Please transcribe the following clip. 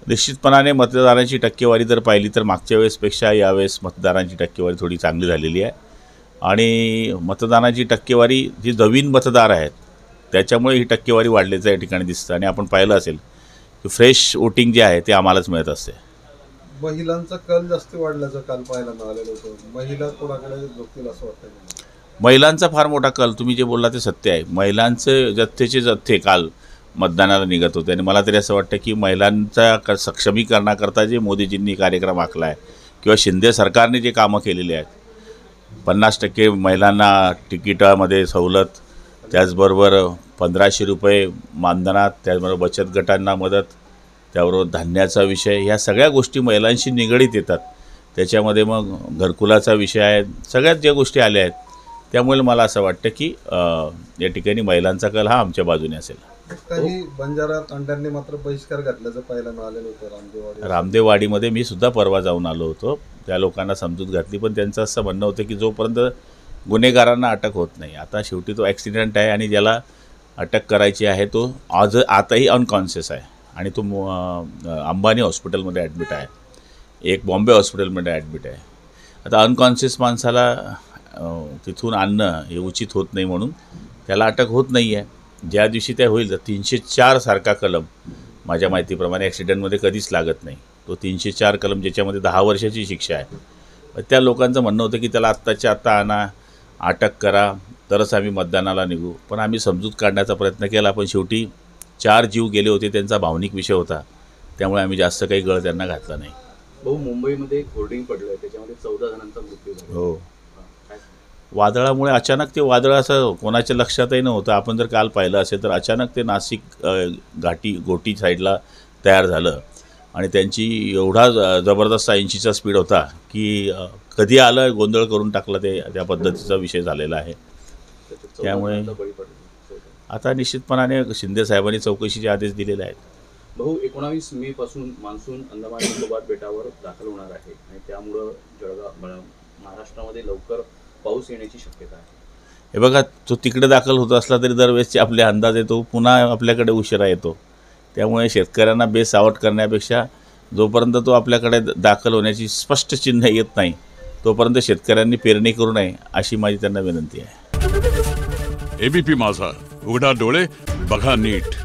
निश्चितपणाने मतदारांची टक्केवारी जर पाहिली तर मागच्या वेळेसपेक्षा यावेळेस मतदारांची टक्केवारी थोडी चांगली झालेली आहे आणि मतदानाची टक्केवारी जी नवीन मतदार आहेत त्याच्यामुळे ही टक्केवारी वाढल्याचं या ठिकाणी दिसतं आणि आपण पाहिलं असेल की फ्रेश वोटिंग जे आहे ते आम्हालाच मिळत असते। महिलांचा कल जास्त वाढल्याचं काल पाहायला मिळालेलं होतं। महिला कोणाकडे झुकतील असं वाटतं? महिलांचा फार मोठा कल, तुम्ही जे बोलला ते सत्य आहे। महिलांचे जथ्थेचे जथ्थे काल मतदानाला निघत होते आणि मला तरी असं वाटतं की महिलांचा सक्षमीकरणाकरता जे मोदीजींनी कार्यक्रम आखला आहे किंवा शिंदे सरकारने जे कामं केलेली आहेत, 50% महिलांना तिकिटामध्ये सवलत, त्याचबरोबर 1500 रुपये मानधनात, त्याचबरोबर बचत गटांना मदत, त्याबरोबर धान्याचा विषय, ह्या सगळ्या गोष्टी महिलांशी निगडीत येतात। त्याच्यामध्ये मग घरकुलाचा विषय आहे, सगळ्यात ज्या गोष्टी आल्या आहेत त्यामुळे मला असं वाटतं की या ठिकाणी महिलांचा कल हा आमच्या बाजूने असेल। काही बंजारा तांड्यांनी मात्र बहिष्कार घातल्याचं पाहायला मिळालेलं होतं रामदेववाडीमध्ये। मी सुद्धा परवा जाऊन आलो होतो, त्या लोकांना समजूत घातली, पण त्यांचं असं म्हणणं होतं की जोपर्यंत गुन्हेगारांना अटक होत नाही, आता शेवटी तो ॲक्सिडेंट आहे आणि ज्याला अटक करायची आहे तो आताही अनकॉन्शियस आहे आणि तो अंबानी हॉस्पिटलमध्ये ॲडमिट आहे, एक बॉम्बे हॉस्पिटलमध्ये ॲडमिट आहे। आता अनकॉन्शियस माणसाला तिथून आणणं हे उचित होत नाही म्हणून त्याला अटक होत नाही आहे। ज्या दिवशी त्या होईल तर 304 सारखा कलम माझ्या माहितीप्रमाणे ॲक्सिडेंटमध्ये कधीच लागत नाही, तो 304 कलम ज्याच्यामध्ये 10 वर्षाची शिक्षा आहे। त्या लोकांचं म्हणणं होतं की त्याला आत्ताच्या आत्ता आणा, अटक करा, तरच आम्ही मतदानाला निघू। पण आम्ही समजूत काढण्याचा प्रयत्न केला, पण शेवटी 4 जीव गेले होते, त्यांचा भावनिक विषय होता, त्यामुळे आम्ही जास्त काही गळ त्यांना घातला नाही। भाऊ, मुंबईमध्ये एक होर्डिंग पडलं आहे, त्याच्यामध्ये 14 जणांचा मृत्यू झाला। हो, वादळामुळे अचानक ते वादळ असं कोणाच्या लक्षातही नव्हतं। आपण जर काल पाहिलं असेल तर अचानक ते नाशिक गोटी साईडला तयार झालं आणि त्यांची एवढा जबरदस्त 80चा स्पीड होता की कधी आलं गोंधळ करून टाकला, ते त्या पद्धतीचा विषय झालेला आहे। त्यामुळे आता निश्चितपणाने शिंदे साहेबांनी चौकशीचे आदेश दिलेले आहेत। भाऊ, 19 मे पासून मान्सून अंदमान निकोबार बेटावर दाखल होणार आहे आणि त्यामुळं जळगाव महाराष्ट्रामध्ये लवकर पाऊस येण्याची शक्यता आहे। हे बघा, तो तिकडे दाखल होत असला तरी दरवेळेसचे आपले अंदाज येतो, पुन्हा आपल्याकडे उशिरा येतो। त्यामुळे शेतकऱ्यांना बेसावट करण्यापेक्षा जोपर्यंत तो आपल्याकडे दाखल होण्याची स्पष्ट चिन्ह येत नाही तोपर्यंत शेतकऱ्यांनी पेरणी करू नये अशी माझी त्यांना विनंती आहे। एबीपी माझा, उघडा डोळे बघा नीट।